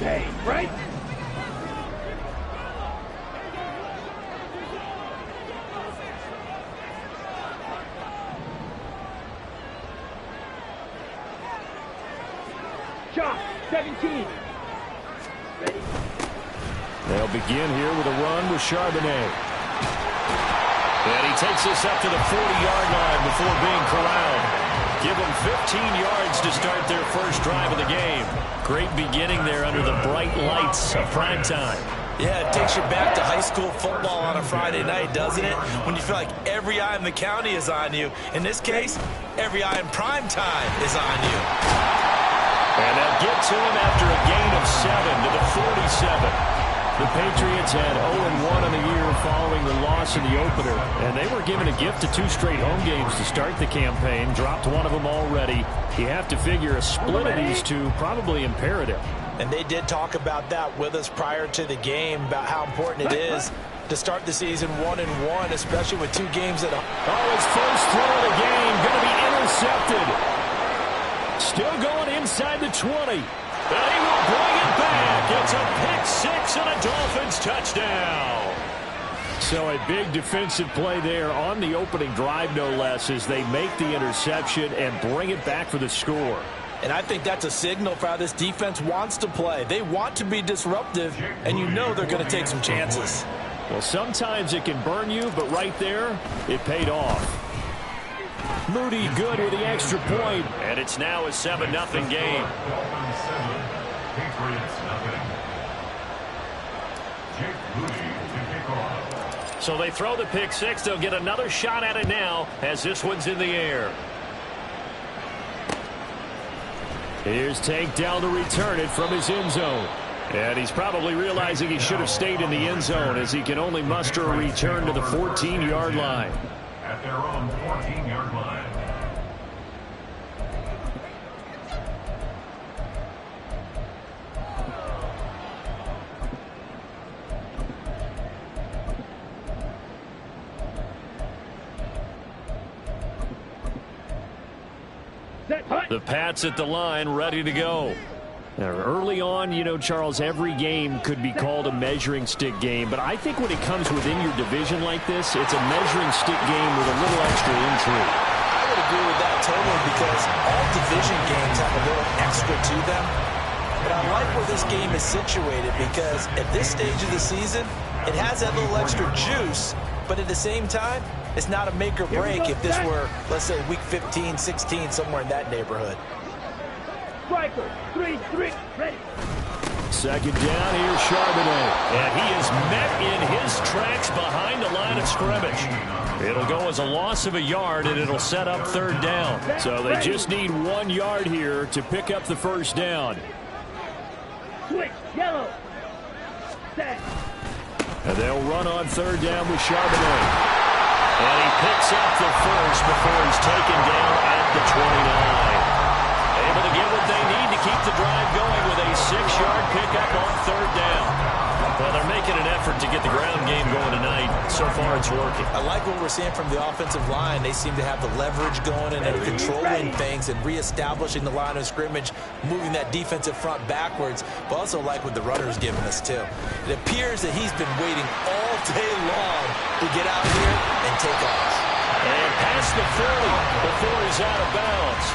day, right? Shot, 17. Ready? They'll begin here with a run with Charbonnet. And he takes this up to the 40-yard line before being corralled. Give them 15 yards to start their first drive of the game. Great beginning there under the bright lights of prime time. Yeah, it takes you back to high school football on a Friday night, doesn't it? When you feel like every eye in the county is on you. In this case, every eye in prime time is on you. And they'll get to him after a gain of 7 to the 47. The Patriots had 0-1 on the year following the loss in the opener, and they were given a gift of 2 straight home games to start the campaign. Dropped one of them already. You have to figure a split of these two probably imperative. And they did talk about that with us prior to the game, about how important it is to start the season 1-1, especially with 2 games at home. Oh, his first throw of the game going to be intercepted. Still going inside the 20. And he will bring it back. It's a pick-6 and a Dolphins touchdown. So a big defensive play there on the opening drive, no less, as they make the interception and bring it back for the score. And I think that's a signal for how this defense wants to play. They want to be disruptive, and you know they're going to take some chances. Well, sometimes it can burn you, but right there, it paid off. Moody good with the extra point, and it's now a 7-0 game. Dolphins 7, Patriots nothing. Jake Moody to kick off. So they throw the pick-6. They'll get another shot at it now as this one's in the air. Here's Tank down to return it from his end zone. And he's probably realizing he should have stayed in the end zone as he can only muster a return to the 14-yard line. At their own 14-yard line. The Pats at the line, ready to go. Now, early on, you know, Charles, every game could be called a measuring stick game, but I think when it comes within your division like this, it's a measuring stick game with a little extra intrigue. I would agree with that totally, because all division games have a little extra to them. But I like where this game is situated, because at this stage of the season, it has that little extra juice, but at the same time, it's not a make or break if this were, let's say, week 15, 16, somewhere in that neighborhood. Striker, 3-3, ready. Second down, here's Charbonnet. And he is met in his tracks behind the line of scrimmage. It'll go as a loss of a yard, and it'll set up third down. So they just need 1 yard here to pick up the first down. Switch, yellow. Set. And they'll run on third down with Charbonnet. And he picks up the first before he's taken down at the 29. Able to get what they need to keep the drive going with a 6-yard pickup on third down. Well, they're making an effort to get the ground game going tonight. So far, it's working. I like what we're seeing from the offensive line. They seem to have the leverage going and they're controlling things and reestablishing the line of scrimmage, moving that defensive front backwards. But also like what the runner's giving us, too. It appears that he's been waiting all day long to get out here and take off. And past the 40 before he's out of bounds.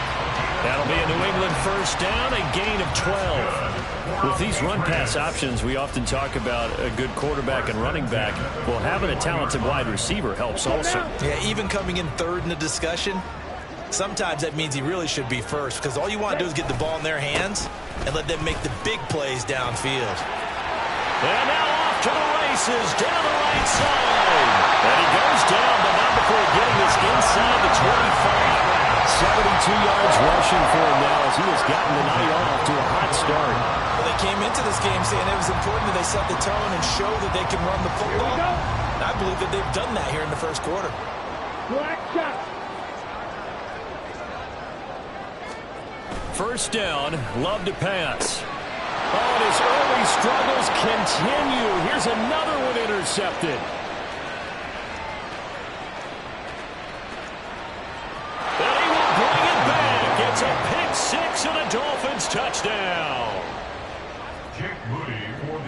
That'll be a New England first down, a gain of 12. With these run-pass options, we often talk about a good quarterback and running back. Well, having a talented wide receiver helps also. Yeah, even coming in third in the discussion, sometimes that means he really should be first, because all you want to do is get the ball in their hands and let them make the big plays downfield. And now off to the races, down the right side. And he goes down, but not before getting this inside the 25. 72 yards rushing for him now as he has gotten the night off to a hot start. Well, they came into this game saying it was important that they set the tone and show that they can run the football. And I believe that they've done that here in the first quarter. Black shot. First down, Love to pass. Oh, and his early struggles continue. Here's another one intercepted. And he will bring it back. It's a pick-6 and a Dolphins touchdown.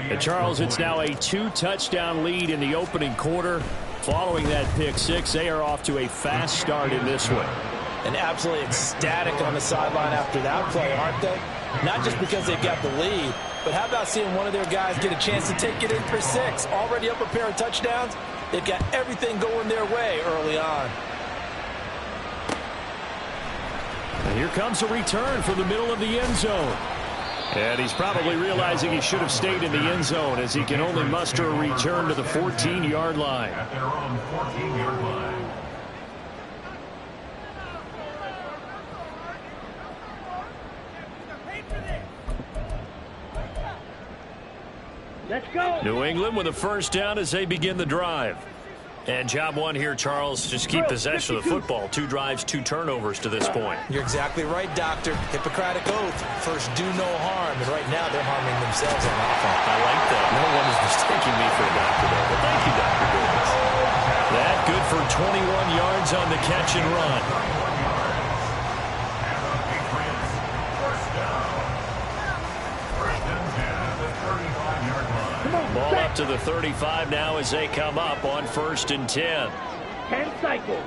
And Charles, it's now a 2-touchdown lead in the opening quarter. Following that pick six, they are off to a fast start in this one. And absolutely ecstatic on the sideline after that play, aren't they? Not just because they've got the lead, but how about seeing one of their guys get a chance to take it in for six? Already up a pair of touchdowns. They've got everything going their way early on. And here comes a return from the middle of the end zone. And he's probably realizing he should have stayed in the end zone as he can only muster a return to the 14-yard line. At their own 14-yard line. Let's go. New England with a first down as they begin the drive. And job one here, Charles, just keep possession of the football. 2 drives, 2 turnovers to this point. You're exactly right, Doctor. Hippocratic oath. First, do no harm. And right now, they're harming themselves on offense. I like that. No one is mistaking me for a doctor, though. But thank you, Dr. Davis. That good for 21 yards on the catch and run. Ball up to the 35 now as they come up on 1st and 10. 10 cycles.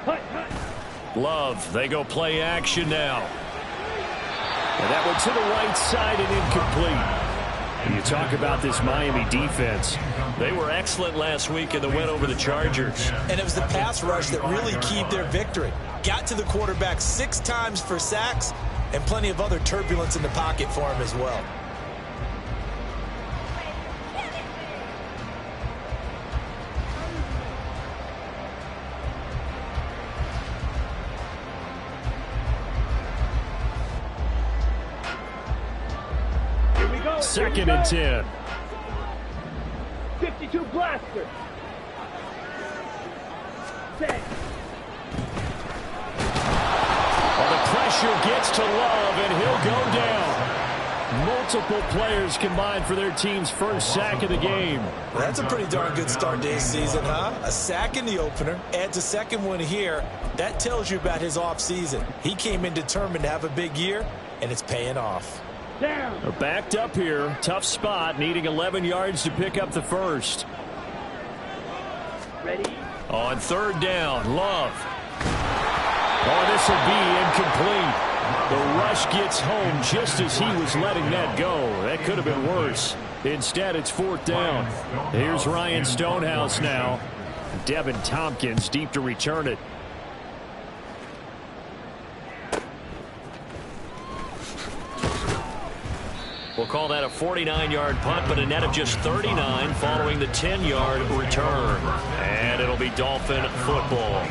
Hut, hut. Love, they go play action now. And that one to the right side and incomplete. And you talk about this Miami defense. They were excellent last week in the win over the Chargers. And it was the pass rush that really keyed their victory. Got to the quarterback 6 times for sacks and plenty of other turbulence in the pocket for him as well. Second and 10. 52 blaster. Set. Well, the pressure gets to Love, and he'll go down. Multiple players combined for their team's first sack of the game. Well, that's a pretty darn good start to his season, huh? A sack in the opener, adds a second one here. That tells you about his offseason. He came in determined to have a big year, and it's paying off. Down. They're backed up here. Tough spot, needing 11 yards to pick up the first. Ready? On 3rd down, Love. Oh, this will be incomplete. The rush gets home just as he was letting that go. That could have been worse. Instead, it's 4th down. Here's Ryan Stonehouse now. Devin Tompkins deep to return it. We'll call that a 49-yard punt, but a net of just 39 following the 10-yard return. And it'll be Dolphin football.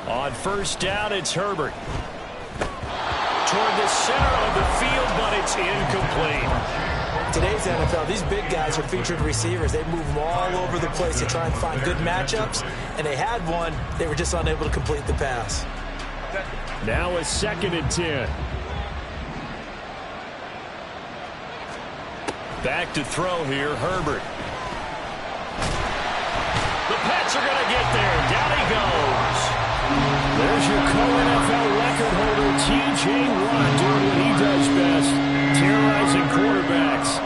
On 1st down, it's Herbert. Toward the center of the field, but it's incomplete. Today's NFL, these big guys are featured receivers. They move them all over the place to try and find good matchups, and they had one. They were just unable to complete the pass. Now a 2nd and 10. Back to throw here, Herbert. The Pats are going to get there. Down he goes. There's your co-NFL record holder, T.J. Watt, doing what he does best, terrorizing quarterbacks.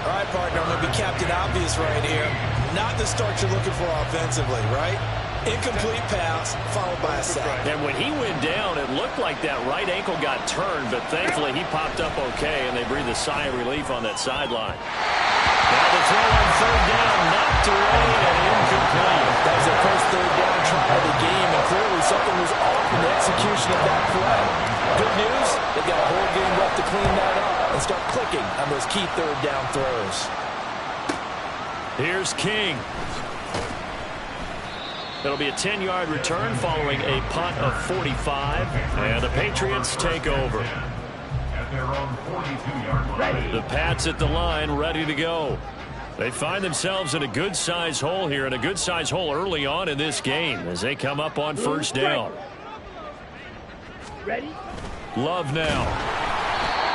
All right, partner, I'm going to be Captain Obvious right here. Not the start you're looking for offensively, right? Incomplete pass, followed by a sack. And when he went down, it looked like that right ankle got turned, but thankfully he popped up okay, and they breathed a sigh of relief on that sideline. Now the throw on 3rd down, knocked away and incomplete. That was their first 3rd down try of the game, and clearly something was off in the execution of that play. Good news, they've got a whole game left to clean that up and start clicking on those key 3rd down throws. Here's King. It'll be a 10-yard return following a punt of 45, and the Patriots take over. At their own 42-yard line. The Pats at the line, ready to go. They find themselves in a good-size hole here, and a good-size hole early on in this game as they come up on 1st down. Ready? Love now.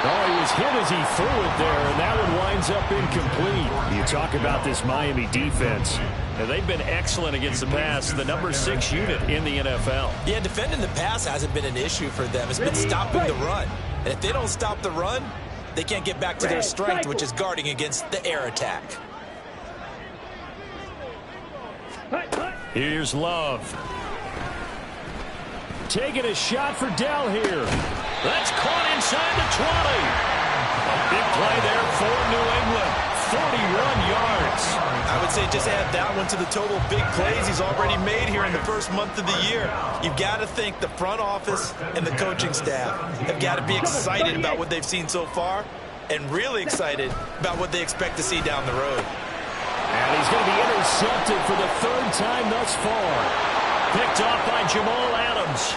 Oh, he was hit as he threw it there, and that one winds up incomplete. You talk about this Miami defense. Now, they've been excellent against the pass, the number 6 unit in the NFL. Yeah, defending the pass hasn't been an issue for them. It's been stopping the run. And if they don't stop the run, they can't get back to their strength, which is guarding against the air attack. Here's Love. Taking a shot for Dell here. That's caught inside the 20. A big play there for New England. 41 yards. I would say just add that one to the total big plays he's already made here in the first month of the year. You've got to think the front office and the coaching staff have got to be excited about what they've seen so far and really excited about what they expect to see down the road. And he's going to be intercepted for the 3rd time thus far. Picked off by Jamal Adams.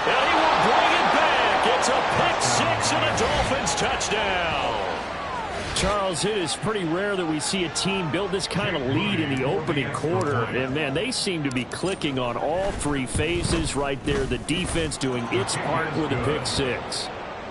And he will bring it back. It's a pick 6 and a Dolphins touchdown. Charles, it is pretty rare that we see a team build this kind of lead in the opening quarter. And, man, they seem to be clicking on all 3 phases right there. The defense doing its part with a pick 6.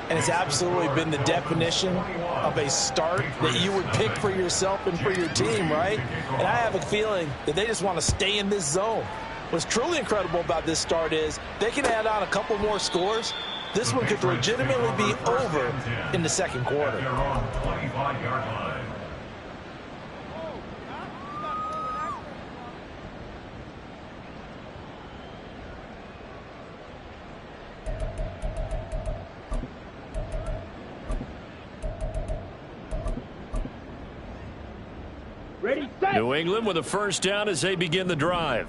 And it's absolutely been the definition of a start that you would pick for yourself and for your team, right? And I have a feeling that they just want to stay in this zone. What's truly incredible about this start is they can add on a couple more scores. This one could legitimately be over in the second quarter. They're on 25-yard line. Ready, set. New England with a first down as they begin the drive.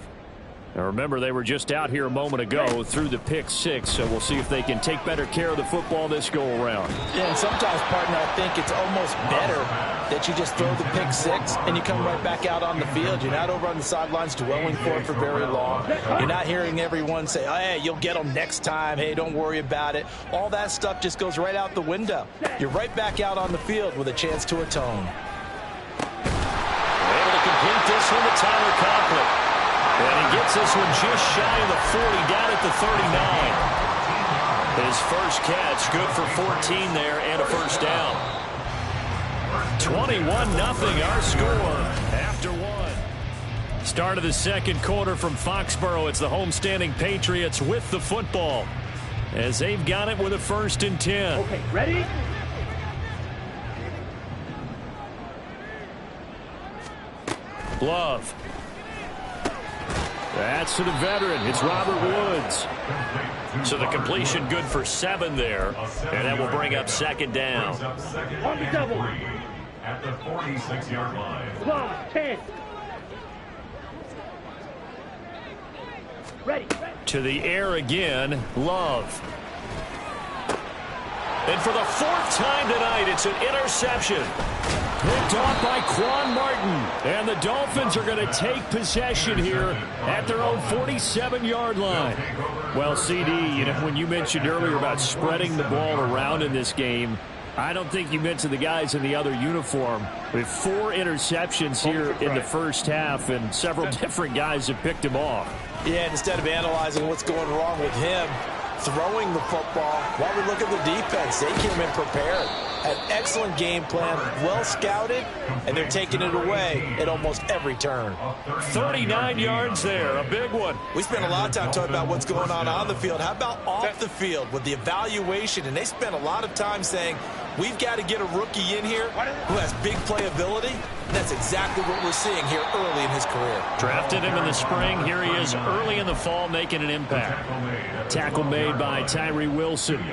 Now remember, they were just out here a moment ago through the pick 6, so we'll see if they can take better care of the football this go-around. Yeah, and sometimes, partner, I think it's almost better that you just throw the pick 6 and you come right back out on the field. You're not over on the sidelines dwelling for it for very long. You're not hearing everyone say, oh, hey, you'll get them next time. Hey, don't worry about it. All that stuff just goes right out the window. You're right back out on the field with a chance to atone. Able to complete this one to Tyler Conklin. And he gets this one just shy of the 40, down at the 39. His first catch, good for 14 there and a first down. 21-0 our score after 1. Start of the second quarter from Foxborough. It's the homestanding Patriots with the football as they've got it with a 1st and 10. Okay, ready? Love. That's to the veteran. It's Robert Woods. So the completion good for 7 there, and that will bring up 2nd down. On the double. At the 46-yard line. Love, 10. Ready. To the air again, Love. And for the 4th time tonight, it's an interception. Picked off by Quan Martin. And the Dolphins are going to take possession here at their own 47-yard line. Well, CD, you know, when you mentioned earlier about spreading the ball around in this game, I don't think you mentioned the guys in the other uniform. With 4 interceptions here in the first half, and several different guys have picked him off. Yeah, instead of analyzing what's going wrong with him, throwing the football, while we look at the defense, they came in prepared. An excellent game plan, well scouted, and they're taking it away at almost every turn. 39 yards there, a big one. We spent a lot of time talking about what's going on the field. How about off the field with the evaluation? And they spent a lot of time saying, we've got to get a rookie in here who has big playability. And that's exactly what we're seeing here early in his career. Drafted him in the spring. Here he is early in the fall making an impact. Tackle made by Tyree Wilson.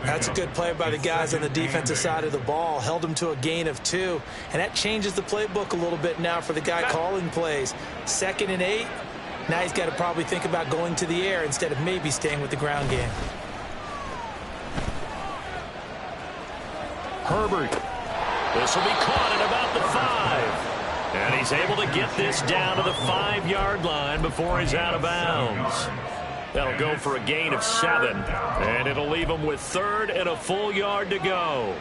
That's a good play by the guys on the defensive side of the ball. Held him to a gain of 2. And that changes the playbook a little bit now for the guy calling plays. 2nd and 8. Now he's got to probably think about going to the air instead of maybe staying with the ground game. Herbert. This will be caught at about the 5. And he's able to get this down to the 5-yard line before he's out of bounds. That'll go for a gain of 7. And it'll leave him with 3rd and a full yard to go.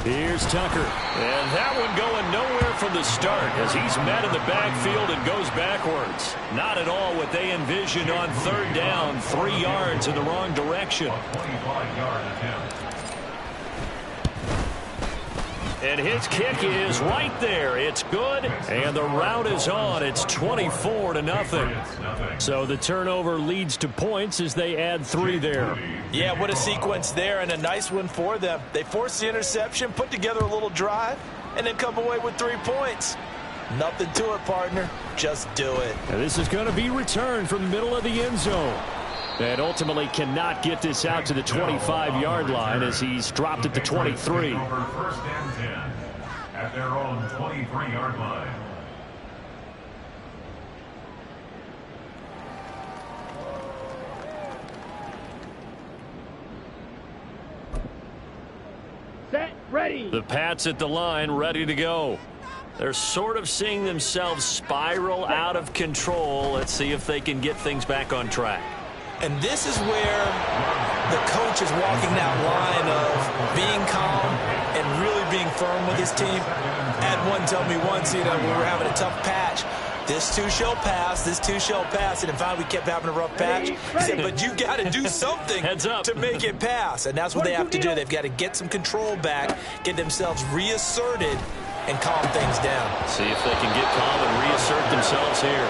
Here's Tucker. And that one going nowhere from the start as he's met in the backfield and goes backwards. Not at all what they envisioned on third down. 3 yards in the wrong direction. 25-yard attempt. And his kick is right there. It's good, and the route is on. It's 24-0. So the turnover leads to points as they add 3 there. Yeah, what a sequence there, and a nice one for them. They force the interception, put together a little drive, and then come away with 3 points. Nothing to it, partner. Just do it. And this is going to be returned from the middle of the end zone. And ultimately cannot get this out to the 25-yard line as he's dropped at the 23. First and 10 at their own 23-yard line. Set, ready. The Pats at the line, ready to go. They're sort of seeing themselves spiral out of control. Let's see if they can get things back on track. And this is where the coach is walking that line of being calm and really being firm with his team. Had one tell me once, we were having a tough patch. This too shall pass, this too shall pass. And in fact, we kept having a rough patch. He said, but you got to do something to make it pass. And that's what they have to do. They've got to get some control back, get themselves reasserted, and calm things down. See if they can get calm and reassert themselves here.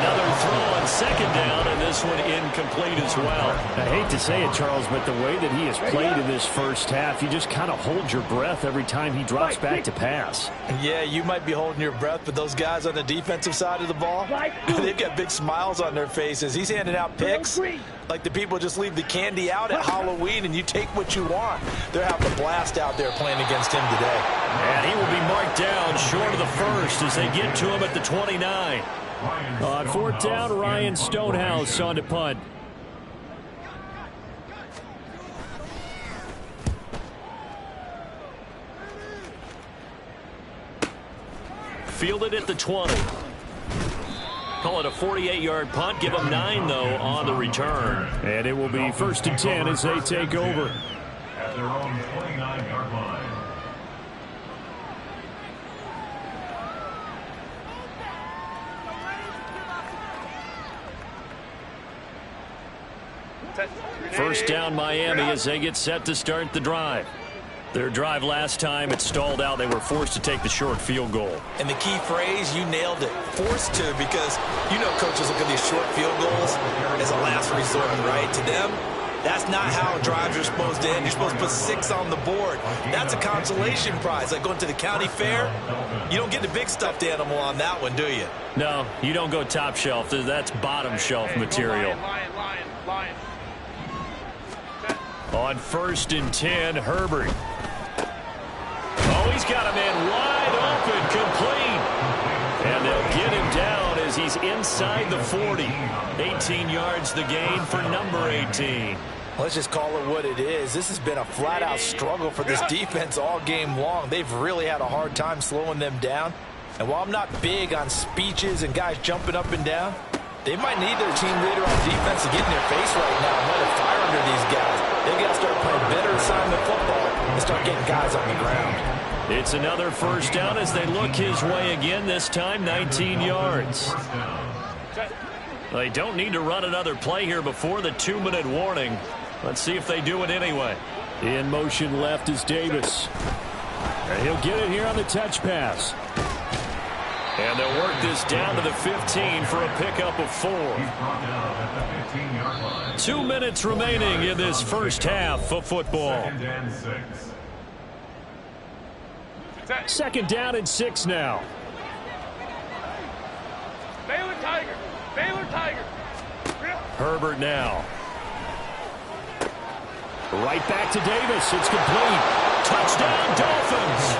Another throw on second down, and this one incomplete as well. I hate to say it, Charles, but the way that he has played in this first half, you just kind of hold your breath every time he drops back to pass. Yeah, you might be holding your breath, but those guys on the defensive side of the ball, they've got big smiles on their faces. He's handing out picks like the people just leave the candy out at Halloween and you take what you want. They're having a blast out there playing against him today. And he will be marked down short of the first as they get to him at the 29. On fourth down, Ryan Stonehouse on to punt. Fielded at the 20. Call it a 48-yard punt. Give them 9, though, on the return. And it will be first and 10 as they take over. At their own 29-yard line. First down Miami as they get set to start the drive. Their drive last time, it stalled out. They were forced to take the short field goal. And the key phrase, you nailed it. Forced to, because coaches look at these short field goals as a last resort, right? To them, that's not how drives are supposed to end. You're supposed to put 6 on the board. That's a consolation prize. Like going to the county fair, you don't get the big stuffed animal on that one, do you? No, you don't go top shelf. That's bottom shelf material. Lion. On first and 10, Herbert. Oh, he's got him in wide open, complete. And they'll get him down as he's inside the 40. 18 yards the gain for number 18. Let's just call it what it is. This has been a flat-out struggle for this defense all game long. They've really had a hard time slowing them down. And while I'm not big on speeches and guys jumping up and down, they might need their team leader on defense to get in their face right now and let a fire under these guys. They've got to start playing better assignment football and start getting guys on the ground. It's another first down as they look his way again, this time 19 yards. They don't need to run another play here before the 2-minute warning. Let's see if they do it anyway. In motion left is Davis. And he'll get it here on the touch pass. And they'll work this down to the 15 for a pickup of 4. 2 minutes remaining in this first half of football. Second down and 6 now. Baylor Tiger. Herbert now. Right back to Davis. It's complete. Touchdown, Dolphins.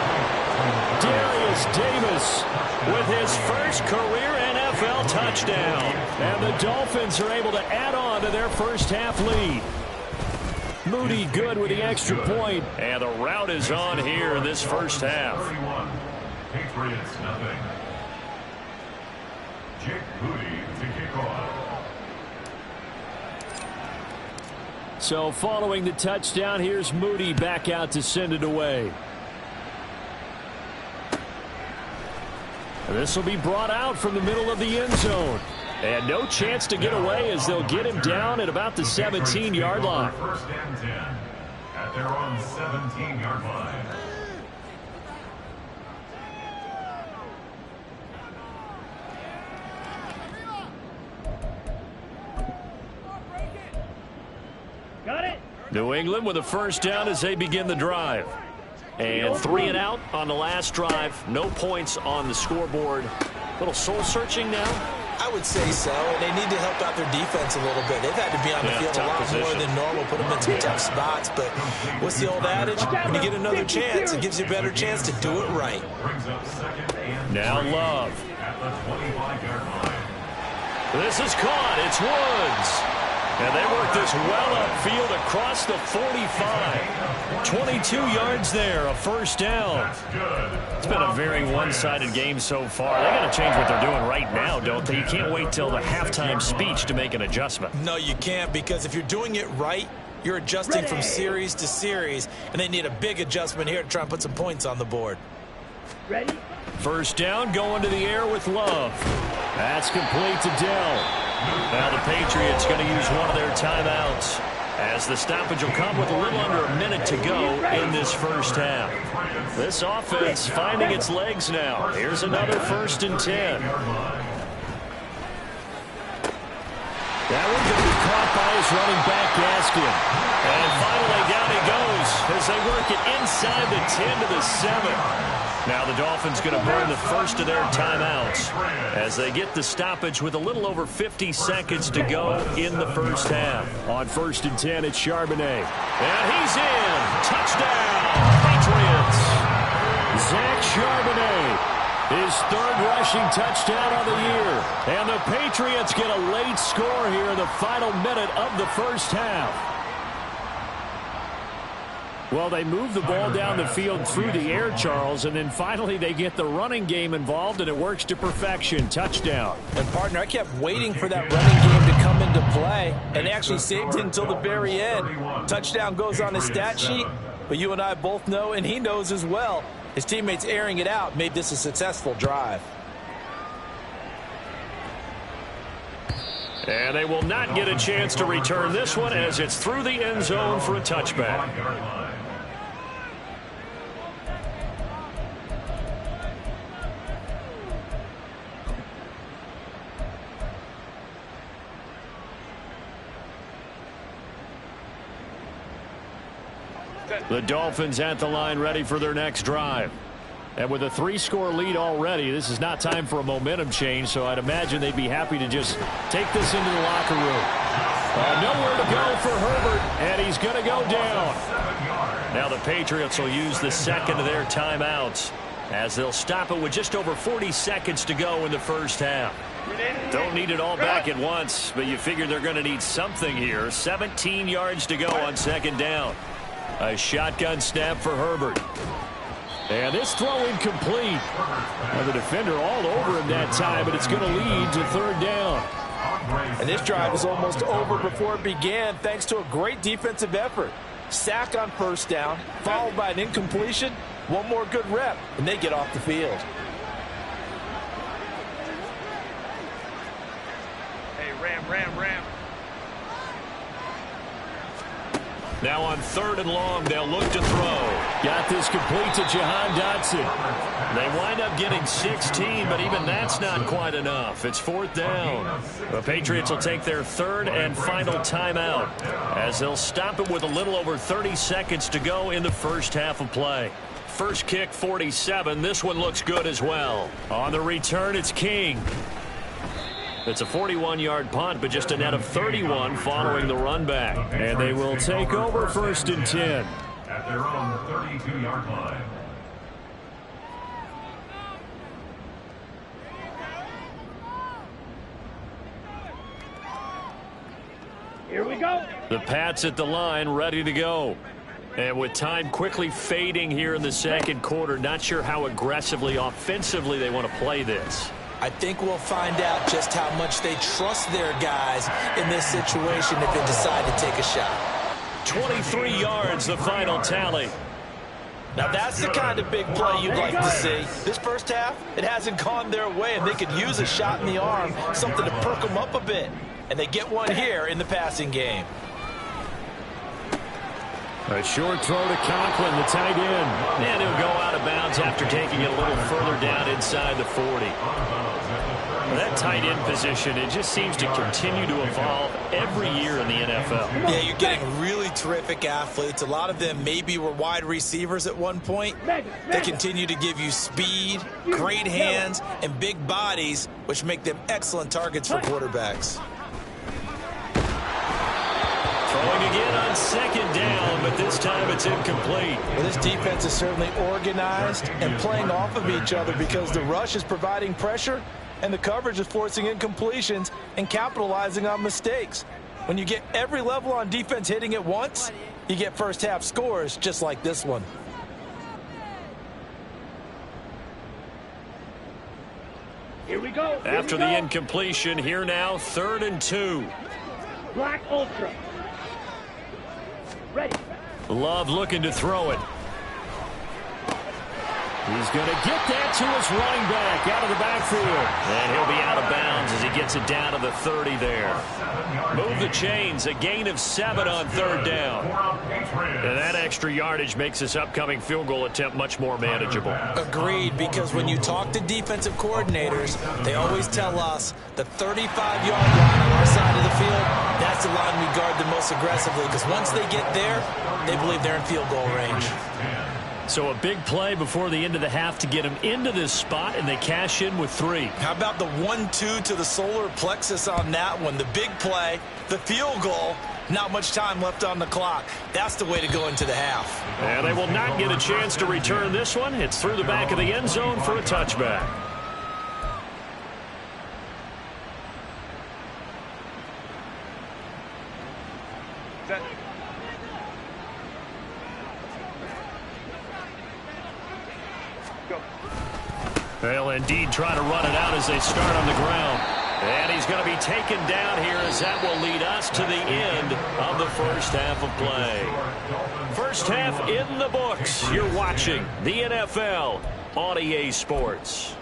Darius Davis with his first career NFL touchdown. And the Dolphins are able to add on to their first half lead. Moody good with the extra point. And the route is on here in this first half. 31. Patriots nothing. Jake Moody to kick off. So following the touchdown, here's Moody back out to send it away. This will be brought out from the middle of the end zone. And no chance to get away as they'll get him down at about the 17-yard line. First and 10 at their own 17-yard line. Got it. New England with a first down as they begin the drive. And 3 and out on the last drive. No points on the scoreboard. Little soul-searching now. I would say so, and they need to help out their defense a little bit. They've had to be on the field a lot more than normal, put them in some tough spots. But what's the old adage? When you get another chance, it gives you a better chance to do it right. Now Love. At the 25-yard line. This is caught. It's Woods. And they work this well upfield across the 45. 22 yards there, a first down. It's been a very one-sided game so far. They got to change what they're doing right now, don't they? You can't wait till the halftime speech to make an adjustment. No, you can't, because if you're doing it right, you're adjusting from series to series, and they need a big adjustment here to try and put some points on the board. Ready? First down, going to the air with Love. That's complete to Dell. Now the Patriots going to use one of their timeouts, as the stoppage will come with a little under a minute to go in this first half. This offense finding its legs now. Here's another first and 10. That one's going to be caught by his running back, Gaskin. And finally down he goes as they work it inside the 10 to the 7. Now the Dolphins going to burn the first of their timeouts as they get the stoppage with a little over 50 seconds to go in the first half. On first and 10, it's Charbonnet. And he's in. Touchdown, Patriots. Zach Charbonnet, his third rushing touchdown of the year. And the Patriots get a late score here in the final minute of the first half. Well, they move the ball down the field through the air, Charles, and then finally they get the running game involved, and it works to perfection. Touchdown. And, partner, I kept waiting for that running game to come into play, and they actually saved it until the very end. Touchdown goes on his stat sheet, but you and I both know, and he knows as well, his teammates airing it out made this a successful drive. And they will not get a chance to return this one as it's through the end zone for a touchback. The Dolphins at the line ready for their next drive. And with a 3-score lead already, this is not time for a momentum change, so I'd imagine they'd be happy to just take this into the locker room. Nowhere to go for Herbert, and he's going to go down. Now the Patriots will use the second of their timeouts as they'll stop it with just over 40 seconds to go in the first half. Don't need it all back at once, but you figure they're going to need something here. 17 yards to go on second down. A shotgun snap for Herbert. And this throw incomplete. Well, the defender all over him that time, but it's going to lead to third down. And this drive is almost over before it began thanks to a great defensive effort. Sack on first down, followed by an incompletion. One more good rep, and they get off the field. Hey, Ram. Now on third and long, they'll look to throw. Got this complete to Jahan Dotson. They wind up getting 16, but even that's not quite enough. It's fourth down. The Patriots will take their third and final timeout as they'll stop it with a little over 30 seconds to go in the first half of play. First kick, 47. This one looks good as well. On the return, it's King. It's a 41-yard punt, but just a net of 31 following the run back. And they will take over first and 10. At their own 32-yard line. Here we go. The Pats at the line, ready to go. And with time quickly fading here in the second quarter, not sure how aggressively, offensively they want to play this. I think we'll find out just how much they trust their guys in this situation if they decide to take a shot. 23 yards, the final tally. Now that's the kind of big play you'd like to see. This first half, it hasn't gone their way, and they could use a shot in the arm, something to perk them up a bit. And they get one here in the passing game. A short throw to Conklin, the tight end. And he'll go out of bounds after taking it a little further down inside the 40. That tight end position, it just seems to continue to evolve every year in the NFL. Yeah, you're getting really terrific athletes. A lot of them maybe were wide receivers at one point. They continue to give you speed, great hands, and big bodies, which make them excellent targets for quarterbacks. Throwing again on second down, but this time it's incomplete. Well, this defense is certainly organized and playing off of each other because the rush is providing pressure and the coverage is forcing incompletions and capitalizing on mistakes. When you get every level on defense hitting at once, you get first half scores just like this one. Here we go. After the incompletion, here now, 3rd and 2. Black Ultra. Ready. Love looking to throw it. He's going to get that to his running back out of the backfield. And he'll be out of bounds as he gets it down to the 30 there. Move the chains, a gain of 7 on 3rd down. And that extra yardage makes this upcoming field goal attempt much more manageable. Agreed, because when you talk to defensive coordinators, they always tell us the 35-yard line on our side of the field, that's the line we guard the most aggressively, because once they get there, they believe they're in field goal range. So a big play before the end of the half to get him into this spot, and they cash in with 3. How about the 1-2 to the solar plexus on that one? The big play, the field goal, not much time left on the clock. That's the way to go into the half. And they will not get a chance to return this one. It's through the back of the end zone for a touchback. They'll indeed try to run it out as they start on the ground. And he's going to be taken down here as that will lead us to the end of the first half of play. First half in the books. You're watching the NFL on EA Sports.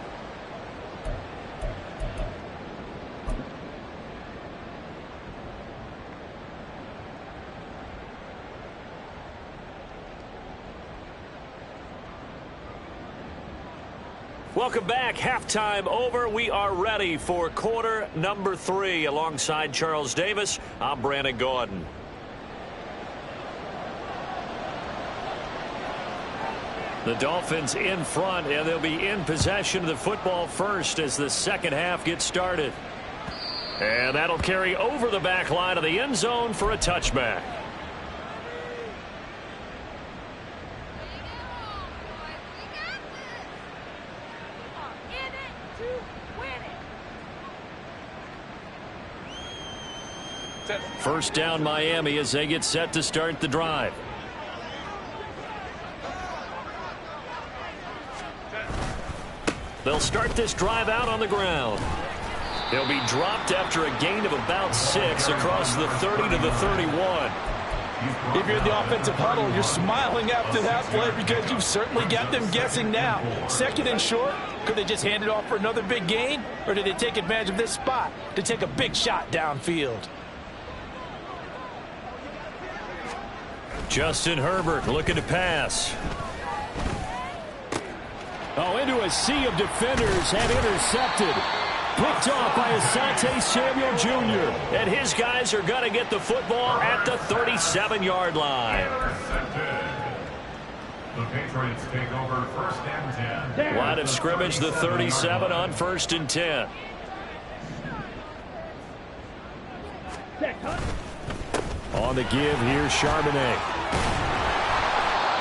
Welcome back. Halftime over. We are ready for quarter number 3. Alongside Charles Davis, I'm Brandon Gordon. The Dolphins in front, and they'll be in possession of the football first as the second half gets started. And that'll carry over the back line of the end zone for a touchback. First down Miami as they get set to start the drive. They'll start this drive out on the ground. They'll be dropped after a gain of about 6 across the 30 to the 31. If you're in the offensive huddle, you're smiling after that play because you've certainly got them guessing now. 2nd and short, could they just hand it off for another big gain? Or did they take advantage of this spot to take a big shot downfield? Justin Herbert looking to pass. Oh, into a sea of defenders and intercepted. Picked off by Asante Samuel Jr. And his guys are going to get the football at the 37-yard line. The Patriots take over 1st and 10. Line of scrimmage, the 37 on 1st and 10. On the give here, Charbonnet.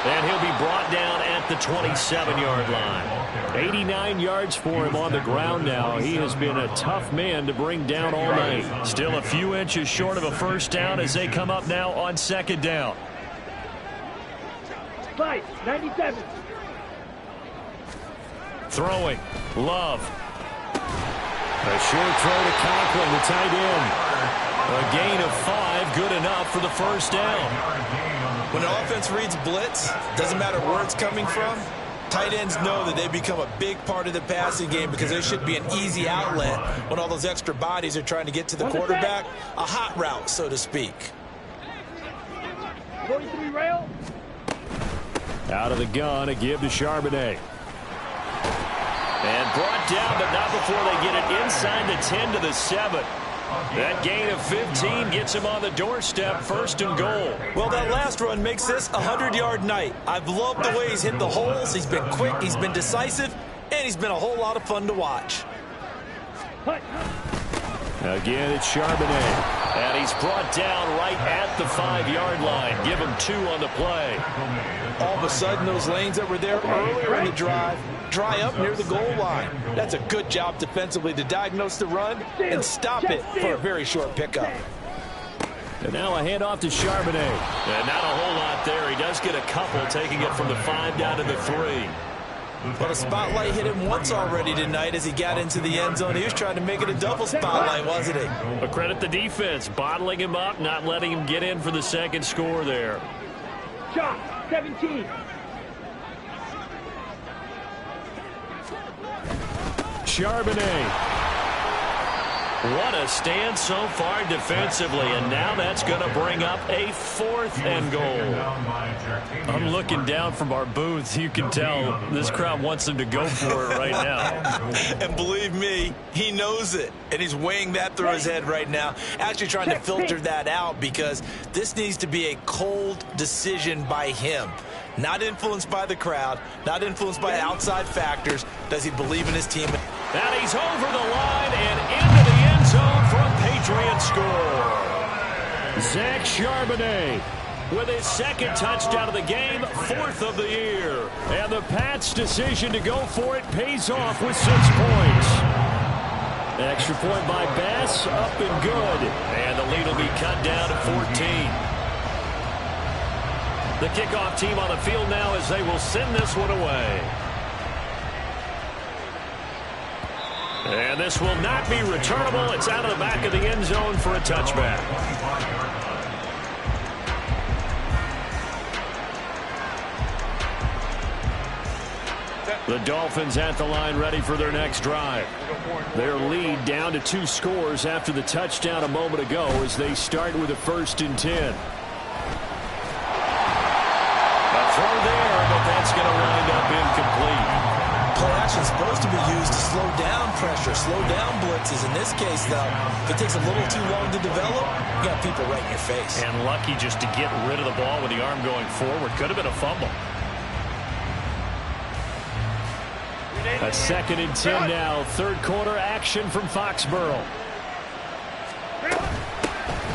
And he'll be brought down at the 27-yard line. 89 yards for him on the ground now. He has been a tough man to bring down all night. Still a few inches short of a first down as they come up now on 2nd down. 97. Throwing. Love. A short throw to Conklin, the tight end. A gain of 5, good enough for the first down. When an offense reads blitz, doesn't matter where it's coming from, tight ends know that they become a big part of the passing game because there should be an easy outlet when all those extra bodies are trying to get to the quarterback. A hot route, so to speak. 43 rail. Out of the gun, a give to Charbonnet. And brought down, but not before they get it inside the 10 to the 7. That gain of 15 gets him on the doorstep, 1st and goal. Well, that last run makes this a 100-yard night. I've loved the way he's hit the holes. He's been quick, he's been decisive, and he's been a whole lot of fun to watch. Again, it's Charbonnet. And he's brought down right at the 5-yard line. Give him 2 on the play. All of a sudden, those lanes that were there earlier in the drive dry up near the goal line. That's a good job defensively to diagnose the run and stop it for a very short pickup. And now a handoff to Charbonnet. And not a whole lot there. He does get a couple, taking it from the 5 down to the 3. But a spotlight hit him once already tonight as he got into the end zone. He was trying to make it a double spotlight, wasn't he? But credit the defense, bottling him up, not letting him get in for the second score there. Shot, 17. Charbonnet. What a stand so far defensively, and now that's going to bring up a 4th and goal. I'm looking down from our booth. You can tell this crowd wants them to go for it right now. And believe me, he knows it, and he's weighing that through his head right now, actually trying to filter that out because this needs to be a cold decision by him. Not influenced by the crowd, not influenced by outside factors. Does he believe in his team? And he's over the line and into the end zone for a Patriot score. Zach Charbonnet with his 2nd touchdown of the game, 4th of the year. And the Pats' decision to go for it pays off with 6 points. An extra point by Bass, up and good. And the lead will be cut down to 14. The kickoff team on the field now as they will send this one away. And this will not be returnable. It's out of the back of the end zone for a touchback. The Dolphins at the line ready for their next drive. Their lead down to 2 scores after the touchdown a moment ago as they start with a 1st and 10. Throw there, but that's going to wind up incomplete. Play action is supposed to be used to slow down pressure, slow down blitzes. In this case, though, if it takes a little too long to develop, you got people right in your face. And lucky just to get rid of the ball with the arm going forward. Could have been a fumble. A 2nd and 10 now. 3rd quarter action from Foxborough.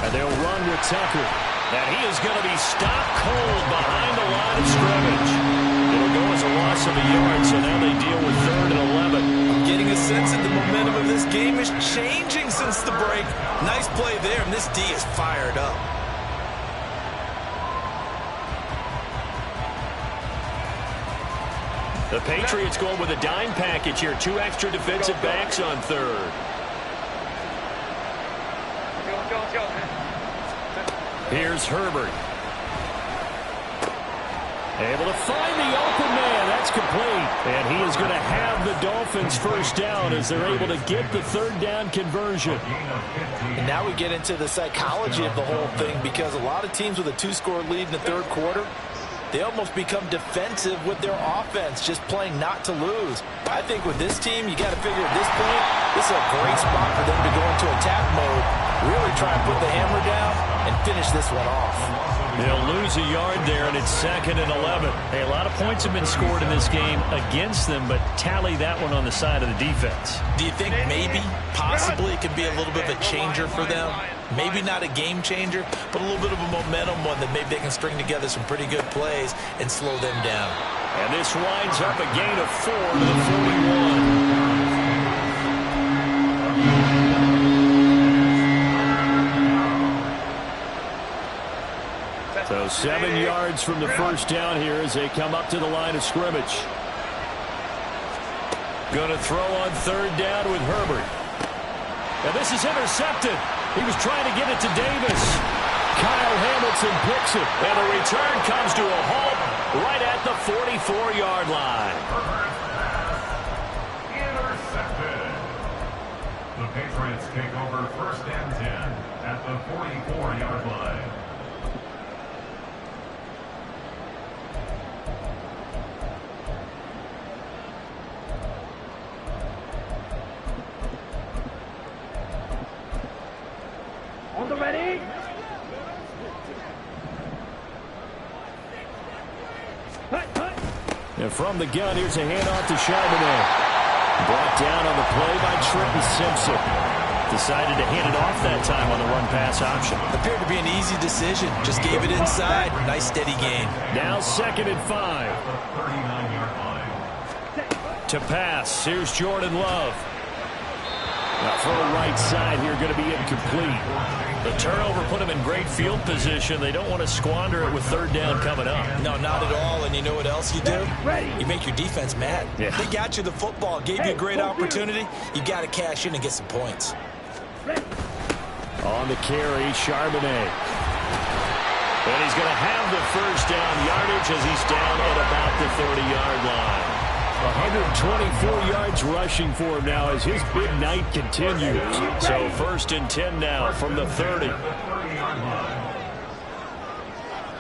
And they'll run with Tucker. And he is going to be stopped cold behind the line of scrimmage. It'll go as a loss of a yard, so now they deal with 3rd and 11. I'm getting a sense that the momentum of this game is changing since the break. Nice play there, and this D is fired up. The Patriots going with a dime package here. 2 extra defensive backs on 3rd. Here's Herbert. Able to find the open man. That's complete. And he is going to have the Dolphins 1st down as they're able to get the 3rd down conversion. And now we get into the psychology of the whole thing because a lot of teams with a 2-score lead in the 3rd quarter, they almost become defensive with their offense, just playing not to lose. I think with this team, you got to figure at this point, this is a great spot for them to go into attack mode, really try and put the hammer down and finish this one off. They'll lose a yard there, and it's 2nd and 11. Hey, a lot of points have been scored in this game against them, but tally that one on the side of the defense. Do you think maybe, possibly, it could be a little bit of a changer for them? Maybe not a game changer, but a little bit of a momentum one that maybe they can string together some pretty good plays and slow them down. And this winds up a gain of 4 to the 41. So 7 yards from the 1st down here as they come up to the line of scrimmage. Going to throw on 3rd down with Herbert. And this is intercepted. He was trying to get it to Davis. Kyle Hamilton picks it. And the return comes to a halt right at the 44-yard line. Intercepted. The Patriots take over 1st and 10 at the 44-yard line. On the ready. And from the gun, here's a handoff to Charbonnet. Brought down on the play by Trenton Simpson. Decided to hand it off that time on the run-pass option. Appeared to be an easy decision. Just gave it inside. Nice steady gain. Now 2nd and 5. 39-yard line. To pass, here's Jordan Love. Now throw right side here, going to be incomplete. The turnover put them in great field position. They don't want to squander it with 3rd down coming up. No, not at all. And you know what else you do? Ready. You make your defense mad. Yeah. They got you the football, gave you a great opportunity. You got to cash in and get some points. On the carry, Charbonnet. And he's going to have the 1st down yardage as he's down at about the 30-yard line. 124 yards rushing for him now as his big night continues. So 1st and 10 now from the 30.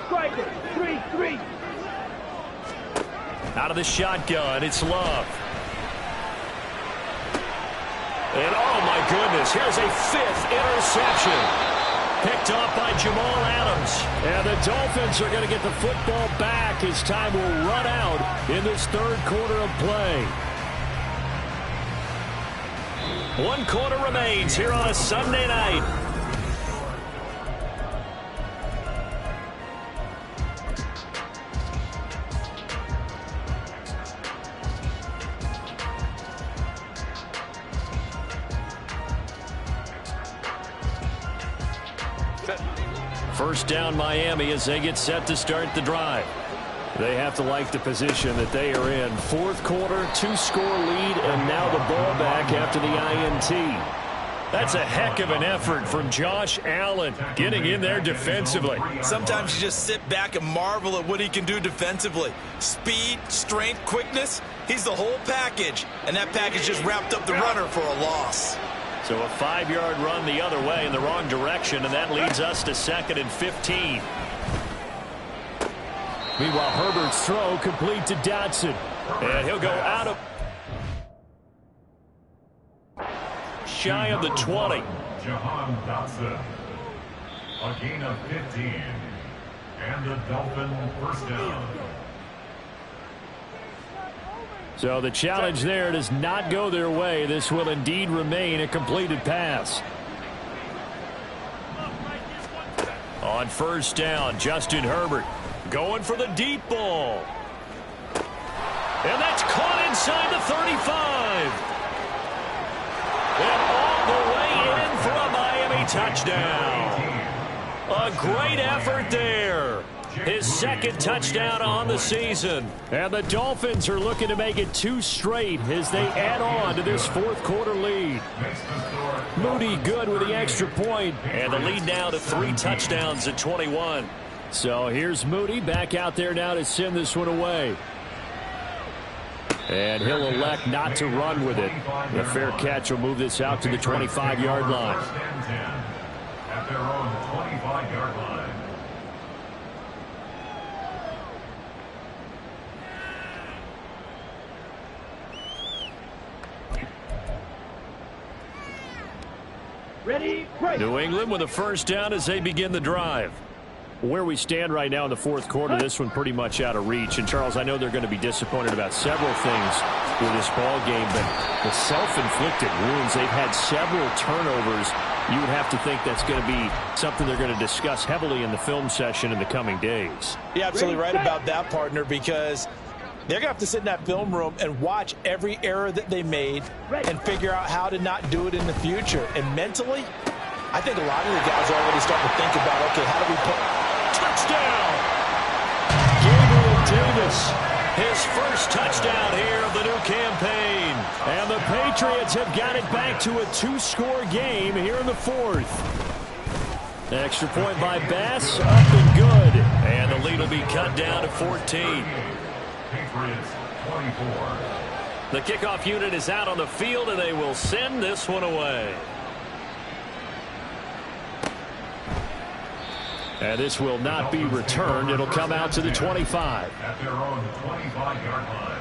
Striker. 3-3. Out of the shotgun, it's Love. And oh my goodness, here's a 5th interception. Picked off by Jamal Adams. And the Dolphins are going to get the football back as time will run out in this 3rd quarter of play. 1 quarter remains here on a Sunday night. First down Miami as they get set to start the drive. They have to like the position that they are in. 4th quarter, 2-score lead, and now the ball back after the INT. That's a heck of an effort from Josh Allen getting in there defensively. Sometimes you just sit back and marvel at what he can do defensively. Speed, strength, quickness, he's the whole package. And that package just wrapped up the runner for a loss. So a 5-yard run the other way in the wrong direction, and that leads us to 2nd and 15. Meanwhile, Herbert's throw complete to Dotson. And he'll go out of shy of the 20. Jahan Dotson. A gain of 15. And the Dolphin 1st down. So the challenge there does not go their way. This will indeed remain a completed pass. On 1st down, Justin Herbert going for the deep ball. And that's caught inside the 35. And all the way in for a Miami touchdown. A great effort there. His 2nd touchdown on the season. And the Dolphins are looking to make it 2 straight as they add on to this 4th quarter lead. Moody good with the extra point. And the lead now to 3 touchdowns at 21. So here's Moody back out there now to send this one away. And he'll elect not to run with it. The fair catch will move this out to the 25-yard line. At their own 25-yard line. Ready, break. New England with a 1st down as they begin the drive. Where we stand right now in the 4th quarter, this one pretty much out of reach. And, Charles, I know they're going to be disappointed about several things with this ball game, but the self-inflicted wounds, they've had several turnovers. You would have to think that's going to be something they're going to discuss heavily in the film session in the coming days. You're absolutely right about that, partner, because they're going to have to sit in that film room and watch every error that they made and figure out how to not do it in the future. And mentally, I think a lot of the guys are already starting to think about, okay, how do we put touchdown? Gabriel Davis, his 1st touchdown here of the new campaign. And the Patriots have got it back to a 2-score game here in the 4th. Extra point by Bass, up and good. And the lead will be cut down to 14. Patriots 24. The kickoff unit is out on the field, and they will send this one away. And this will not be returned. It'll come out to the 25. At their own 25-yard line.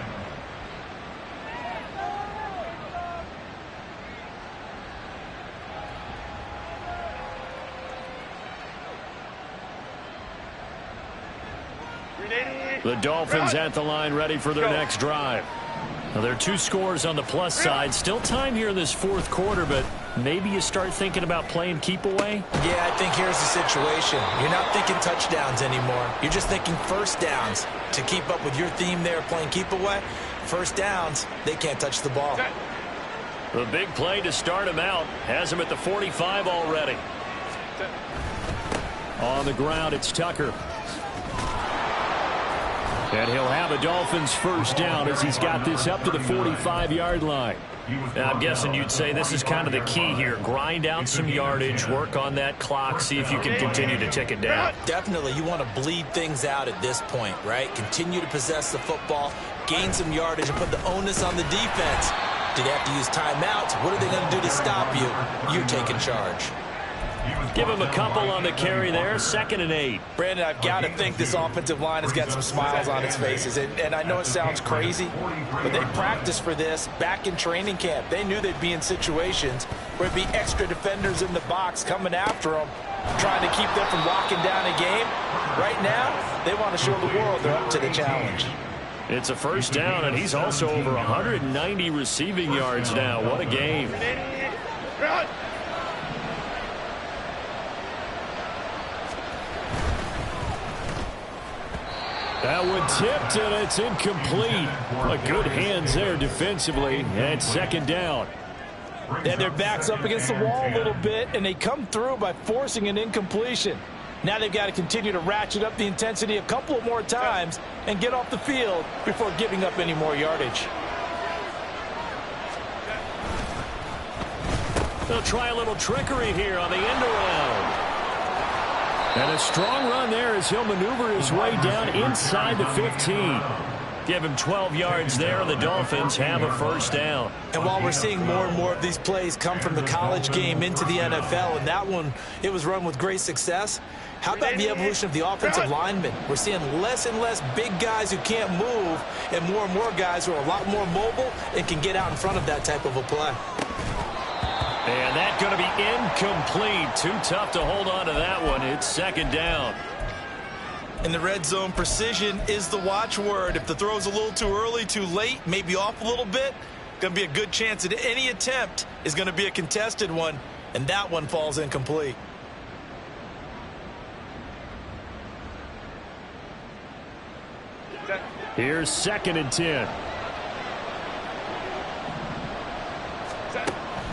The Dolphins at the line ready for their next drive. Now, there are 2 scores on the plus side. Still time here in this fourth quarter, but maybe you start thinking about playing keep away? Yeah, I think here's the situation. You're not thinking touchdowns anymore. You're just thinking first downs. To keep up with your theme there, playing keep away, first downs, they can't touch the ball. The big play to start him out has him at the 45 already. On the ground, it's Tucker. And he'll have a Dolphins first down as he's got this up to the 45-yard line. Now, I'm guessing you'd say this is kind of the key here. Grind out some yardage, work on that clock, see if you can continue to tick it down. Definitely, you want to bleed things out at this point, right? Continue to possess the football, gain some yardage, and put the onus on the defense. Do they have to use timeouts? What are they going to do to stop you? You're taking charge. Give him a couple on the carry there. 2nd and 8. Brandon, I've got to think this offensive line has got some smiles on its faces. And I know it sounds crazy, but they practiced for this back in training camp. They knew they'd be in situations where it'd be extra defenders in the box coming after them, trying to keep them from locking down a game. Right now, they want to show the world they're up to the challenge. It's a first down, and he's also over 190 receiving yards now. What a game. That one tipped, and it's incomplete. But good hands there defensively, and 2nd down. And their back's up against the wall a little bit, and they come through by forcing an incompletion. Now they've got to continue to ratchet up the intensity a couple of more times and get off the field before giving up any more yardage. They'll try a little trickery here on the end around. And a strong run there as he'll maneuver his way down inside the 15. Give him 12 yards there, and the Dolphins have a first down. And while we're seeing more and more of these plays come from the college game into the NFL, and that one, it was run with great success, how about the evolution of the offensive linemen? We're seeing less and less big guys who can't move and more guys who are a lot more mobile and can get out in front of that type of a play. And that's going to be incomplete. Too tough to hold on to that one. It's 2nd down. In the red zone, precision is the watchword. If the throw's a little too early, too late, maybe off a little bit, going to be a good chance that any attempt is going to be a contested one, and that one falls incomplete. Here's 2nd and 10.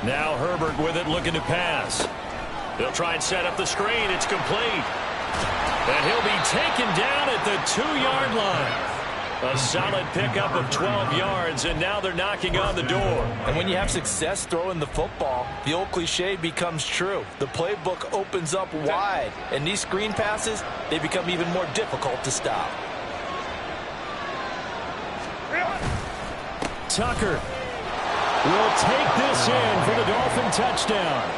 Now Herbert with it, looking to pass. They'll try and set up the screen. It's complete. And he'll be taken down at the 2-yard line. A solid pickup of 12 yards, and now they're knocking on the door. And when you have success throwing the football, the old cliche becomes true. The playbook opens up wide, and these screen passes, they become even more difficult to stop. Tucker will take this in for the Dolphin touchdown.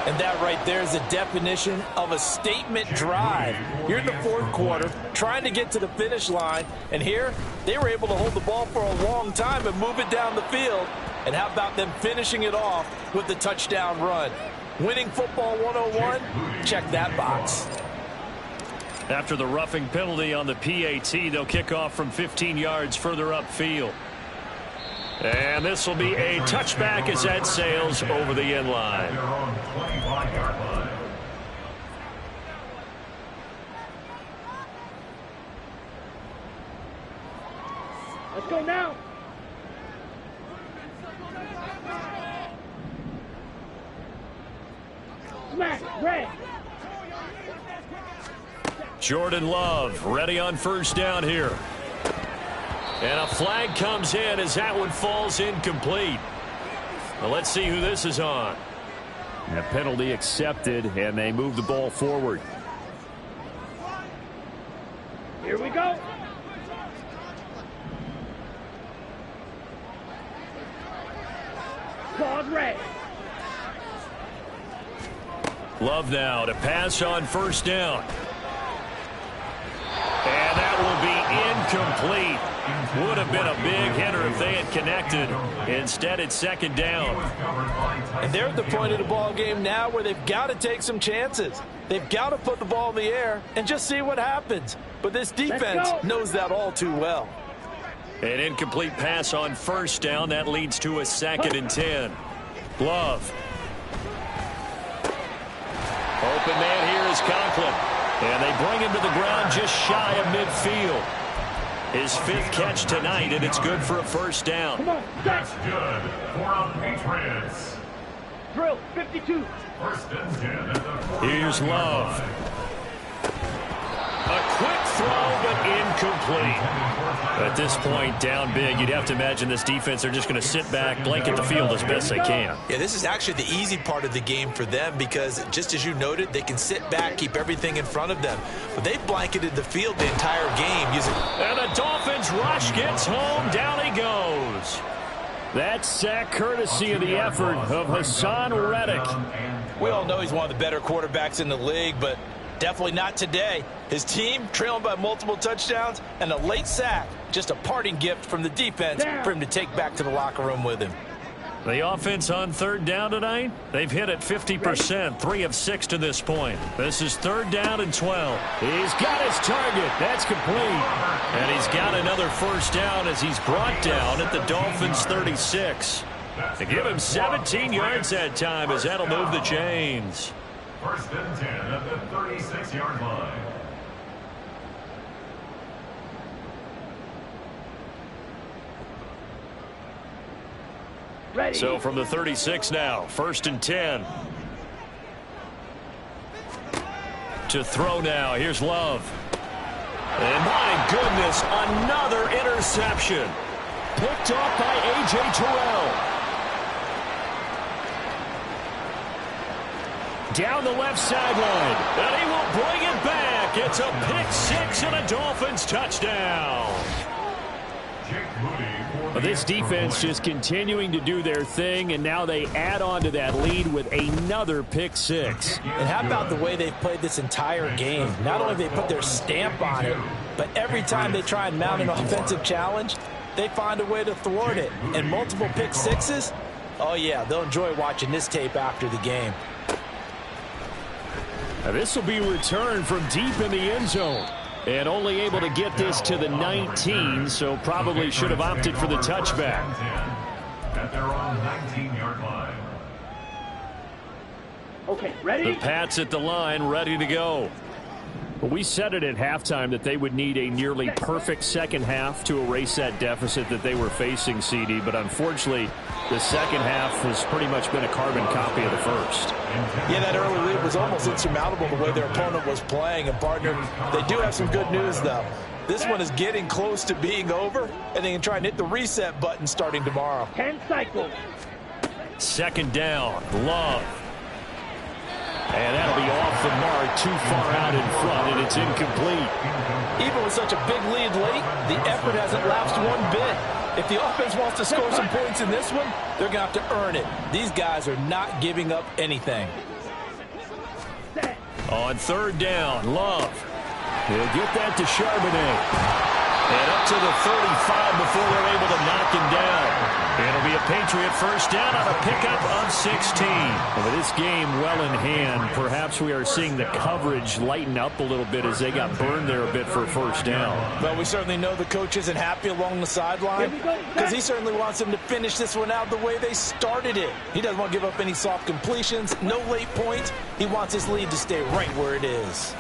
And that right there is the definition of a statement drive. You're in the fourth quarter, trying to get to the finish line, and here they were able to hold the ball for a long time and move it down the field. And how about them finishing it off with the touchdown run? Winning football 101, check that box. After the roughing penalty on the PAT, they'll kick off from 15 yards further upfield. And this will be a touchback as that sails over the end line. Their own 25-yard line. Let's go now. Smash, red. Jordan Love ready on first down here. And a flag comes in as that one falls incomplete. Well, let's see who this is on. And a penalty accepted, and they move the ball forward. Here we go. Pause red. Love now to pass on first down. And that will be incomplete. Would have been a big hitter if they had connected. Instead, it's second down. And they're at the point of the ball game now where they've got to take some chances. They've got to put the ball in the air and just see what happens. But this defense knows that all too well. An incomplete pass on first down. That leads to a 2nd and 10. Love. Open man here is Conklin. And they bring him to the ground just shy of midfield. His 5th catch tonight, and it's good for a first down. Come on, That's good for the Patriots. drill 52. First and 10 at the 40. Here's Love. A quick throw, but incomplete. At this point, down big, you'd have to imagine this defense, they're just going to sit back, blanket the field as best they can. Yeah, this is actually the easy part of the game for them because, just as you noted, they can sit back, keep everything in front of them. But they've blanketed the field the entire game using... And the Dolphins rush gets home. Down he goes. That sack courtesy of the effort of Hassan Reddick. We all know he's one of the better quarterbacks in the league, but definitely not today. His team trailing by multiple touchdowns and a late sack. Just a parting gift from the defense for him to take back to the locker room with him. The offense on third down tonight, they've hit it 50%, 3 of 6 to this point. This is 3rd down and 12. He's got his target. That's complete. And he's got another first down as he's brought down at the Dolphins' 36. To give him 17 yards that time as that'll move the chains. First and 10 at the 36-yard line. Ready. So from the 36 now, 1st and 10. To throw now, here's Love. And my goodness, another interception. Picked off by A.J. Terrell. Down the left sideline. And he will bring it back. It's a pick 6 and a Dolphins touchdown. This defense just continuing to do their thing, and now they add on to that lead with another pick 6. And how about the way they've played this entire game? Not only have they put their stamp on it, but every time they try and mount an offensive challenge, they find a way to thwart it. And multiple pick 6s, oh yeah, they'll enjoy watching this tape after the game. Now this will be returned from deep in the end zone. And only able to get this to the 19, so probably should have opted for the touchback. At their own 19-yard line. Okay, ready? The Pats at the line, ready to go. Well, we said it at halftime that they would need a nearly perfect second half to erase that deficit that they were facing, CD. But unfortunately, the second half has pretty much been a carbon copy of the first. Yeah, that early lead was almost insurmountable the way their opponent was playing. And, partner, they do have some good news, though. This one is getting close to being over, and they can try and hit the reset button starting tomorrow. 10 cycles. 2nd down, Love. And that'll be off the mark, too far out in front, and it's incomplete. Even with such a big lead late, the effort hasn't lapsed one bit. If the offense wants to score some points in this one, they're going to have to earn it. These guys are not giving up anything. On 3rd down, Love. He'll get that to Charbonnet. And up to the 35 before they're able to knock him down. It'll be a Patriot first down on a pickup of 16. Well, with this game well in hand, perhaps we are seeing the coverage lighten up a little bit as they got burned there a bit for a first down. Well, we certainly know the coach isn't happy along the sideline because he certainly wants them to finish this one out the way they started it. He doesn't want to give up any soft completions, no late points. He wants his lead to stay right where it is.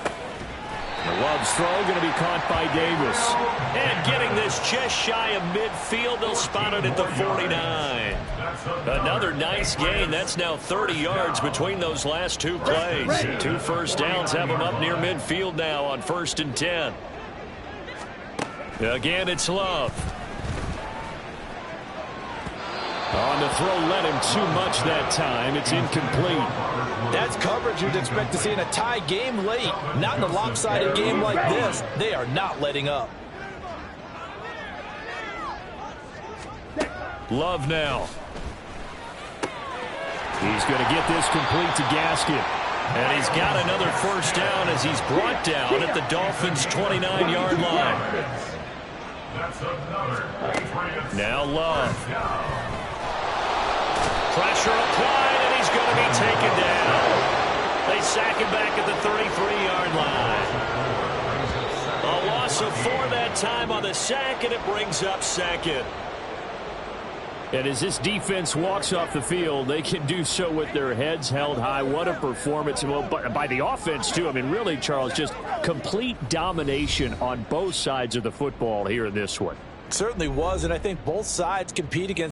Love's throw going to be caught by Davis. And getting this just shy of midfield, they'll spot it at the 49. Another nice gain. That's now 30 yards between those last 2 plays. 2 first downs have them up near midfield now on 1st and 10. Again, it's Love. On the throw, led him too much that time. It's incomplete. That's coverage you'd expect to see in a tie game late. Not in a lopsided game like this. They are not letting up. Love now. He's going to get this complete to Gaskin. And he's got another first down as he's brought down at the Dolphins' 29-yard line. Now Love. Pressure applied, and he's going to be taken down. They sack him back at the 33-yard line. A loss of 4 that time on the sack, and it brings up second. And as this defense walks off the field, they can do so with their heads held high. What a performance. Well, by the offense, too. I mean, really, Charles, just complete domination on both sides of the football here in this one. Certainly was, and I think both sides compete against